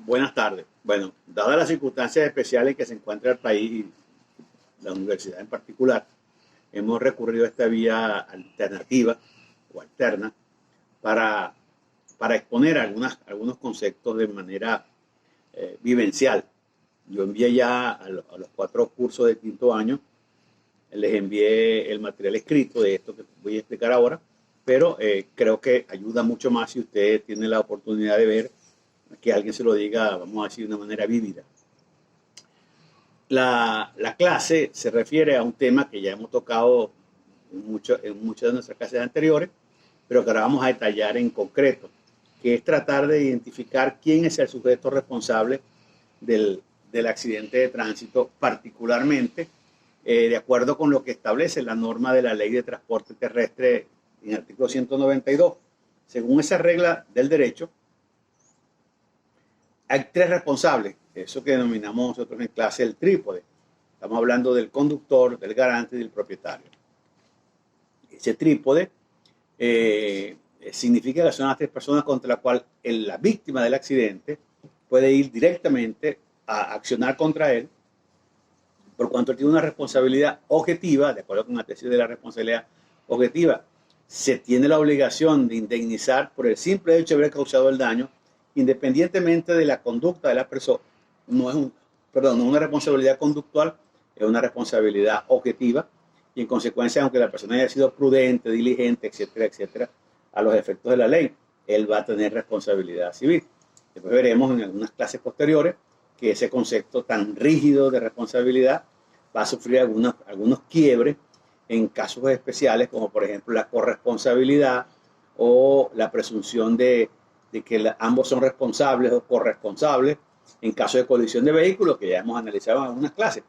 Buenas tardes. Bueno, dadas las circunstancias especiales en que se encuentra el país y la universidad en particular, hemos recurrido a esta vía alternativa o alterna para, para exponer algunos conceptos de manera vivencial. Yo envié ya a los 4 cursos de quinto año, les envié el material escrito de esto que voy a explicar ahora, pero creo que ayuda mucho más si usted tiene la oportunidad de ver que alguien se lo diga, vamos a decir, de una manera vívida. La clase se refiere a un tema que ya hemos tocado en muchas de nuestras clases anteriores, pero que ahora vamos a detallar en concreto, que es tratar de identificar quién es el sujeto responsable del accidente de tránsito, particularmente de acuerdo con lo que establece la norma de la Ley de Transporte Terrestre en el artículo 192. Según esa regla del derecho, hay 3 responsables, eso que denominamos nosotros en clase el trípode. Estamos hablando del conductor, del garante y del propietario. Ese trípode significa que son las 3 personas contra las cuales la víctima del accidente puede ir directamente a accionar contra él, por cuanto él tiene una responsabilidad objetiva, de acuerdo con la tesis de la responsabilidad objetiva. Se tiene la obligación de indemnizar por el simple hecho de haber causado el daño, independientemente de la conducta de la persona. No es una responsabilidad conductual, es una responsabilidad objetiva, y en consecuencia, aunque la persona haya sido prudente, diligente, etcétera, etcétera, a los efectos de la ley, él va a tener responsabilidad civil. Después veremos en algunas clases posteriores que ese concepto tan rígido de responsabilidad va a sufrir algunos quiebres en casos especiales, como por ejemplo la corresponsabilidad o la presunción de que ambos son responsables o corresponsables en caso de colisión de vehículos, que ya hemos analizado en algunas clases.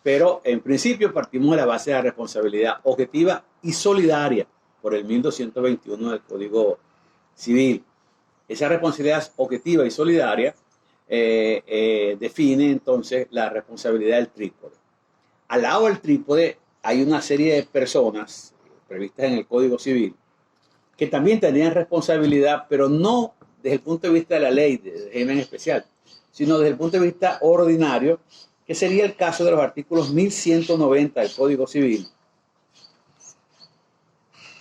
Pero en principio partimos de la base de la responsabilidad objetiva y solidaria por el 1221 del Código Civil. Esa responsabilidad objetiva y solidaria define entonces la responsabilidad del trípode. Al lado del trípode hay una serie de personas previstas en el Código Civil que también tendrían responsabilidad, pero no desde el punto de vista de la ley de régimen especial, sino desde el punto de vista ordinario, que sería el caso de los artículos 1190 del Código Civil,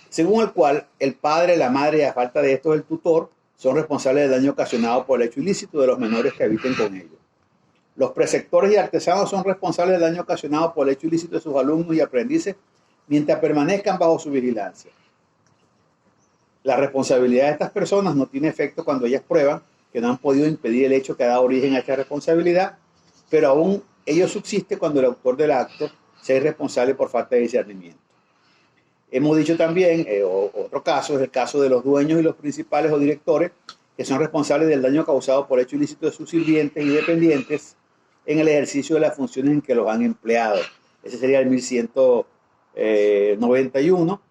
según el cual el padre, la madre y a falta de estos el tutor son responsables del daño ocasionado por el hecho ilícito de los menores que habiten con ellos. Los preceptores y artesanos son responsables del daño ocasionado por el hecho ilícito de sus alumnos y aprendices mientras permanezcan bajo su vigilancia. La responsabilidad de estas personas no tiene efecto cuando ellas prueban que no han podido impedir el hecho que ha dado origen a esta responsabilidad, pero aún ello subsiste cuando el autor del acto sea irresponsable por falta de discernimiento. Hemos dicho también, otro caso es el caso de los dueños y los principales o directores que son responsables del daño causado por hecho ilícito de sus sirvientes y dependientes en el ejercicio de las funciones en que los han empleado. Ese sería el 1191.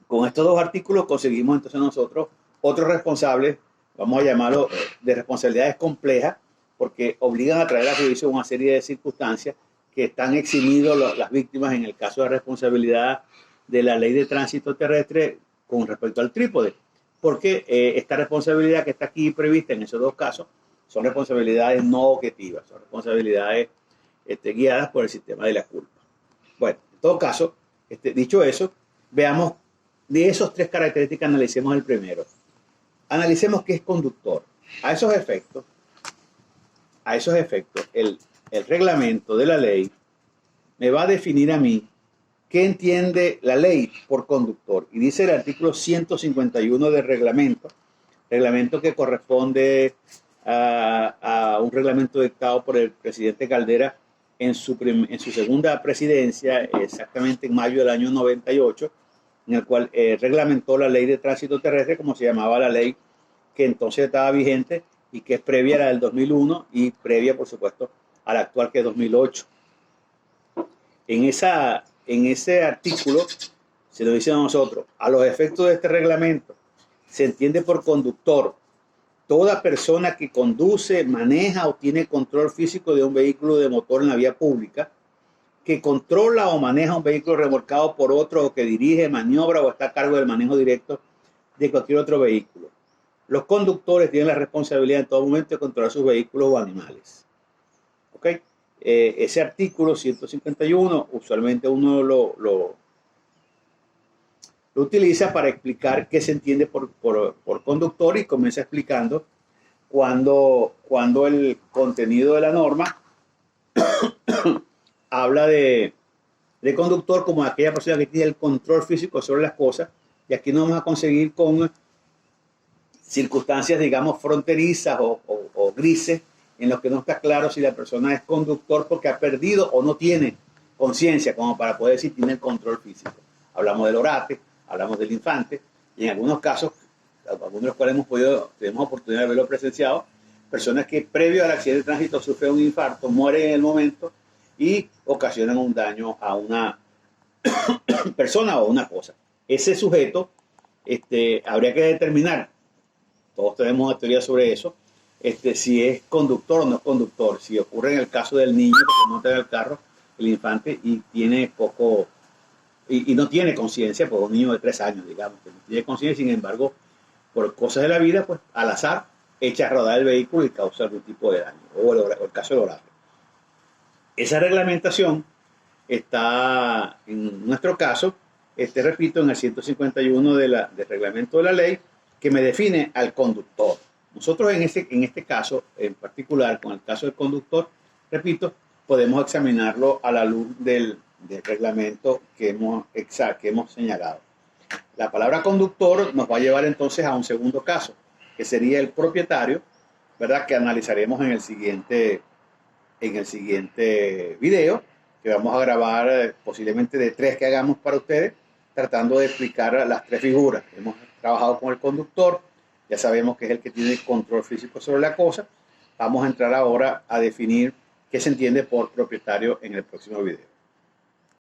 Con estos 2 artículos conseguimos entonces nosotros otros responsables, vamos a llamarlo de responsabilidades complejas, porque obligan a traer a juicio una serie de circunstancias que están eximidos las víctimas en el caso de responsabilidad de la ley de tránsito terrestre con respecto al trípode, porque esta responsabilidad que está aquí prevista en esos 2 casos son responsabilidades no objetivas, son responsabilidades guiadas por el sistema de la culpa. Bueno, en todo caso, dicho eso, veamos de esos 3 características, analicemos el primero. Analicemos qué es conductor. A esos efectos, el reglamento de la ley me va a definir a mí qué entiende la ley por conductor. Y dice el artículo 151 del reglamento que corresponde a un reglamento dictado por el presidente Caldera en su segunda presidencia, exactamente en mayo del año 98, en el cual reglamentó la ley de tránsito terrestre, como se llamaba la ley que entonces estaba vigente y que es previa a la del 2001 y previa, por supuesto, a la actual que es 2008. En ese artículo se lo dice a nosotros, a los efectos de este reglamento, se entiende por conductor toda persona que conduce, maneja o tiene control físico de un vehículo de motor en la vía pública, que controla o maneja un vehículo remolcado por otro o que dirige, maniobra o está a cargo del manejo directo de cualquier otro vehículo. los conductores tienen la responsabilidad en todo momento de controlar sus vehículos o animales. ¿Ok? Ese artículo 151, usualmente uno lo utiliza para explicar qué se entiende por conductor, y comienza explicando cuando el contenido de la norma habla de conductor como aquella persona que tiene el control físico sobre las cosas, y aquí nos vamos a conseguir con circunstancias, digamos, fronterizas o grises, en los que no está claro si la persona es conductor porque ha perdido o no tiene conciencia como para poder decir tiene el control físico. Hablamos del orate, hablamos del infante, y en algunos casos, algunos de los cuales tenemos oportunidad de verlo presenciado, personas que previo al accidente de tránsito sufren un infarto, mueren en el momento y ocasionan un daño a una persona o una cosa. Ese sujeto habría que determinar, todos tenemos una teoría sobre eso, si es conductor o no es conductor. Si ocurre en el caso del niño que se monta en el carro, el infante, y tiene poco, y no tiene conciencia, pues un niño de 3 años, digamos, que no tiene conciencia, sin embargo, por cosas de la vida, pues al azar, echa a rodar el vehículo y causa algún tipo de daño, o el caso del orate. Esa reglamentación está, en nuestro caso, repito, en el 151 del reglamento de la ley, que me define al conductor. Nosotros en este caso, en particular, con el caso del conductor, repito, podemos examinarlo a la luz del reglamento que hemos señalado. La palabra conductor nos va a llevar entonces a un segundo caso, que sería el propietario, ¿verdad? Que analizaremos en el siguiente video, que vamos a grabar posiblemente de 3 que hagamos para ustedes, tratando de explicar las 3 figuras. Hemos trabajado con el conductor, ya sabemos que es el que tiene control físico sobre la cosa. Vamos a entrar ahora a definir qué se entiende por propietario en el próximo video.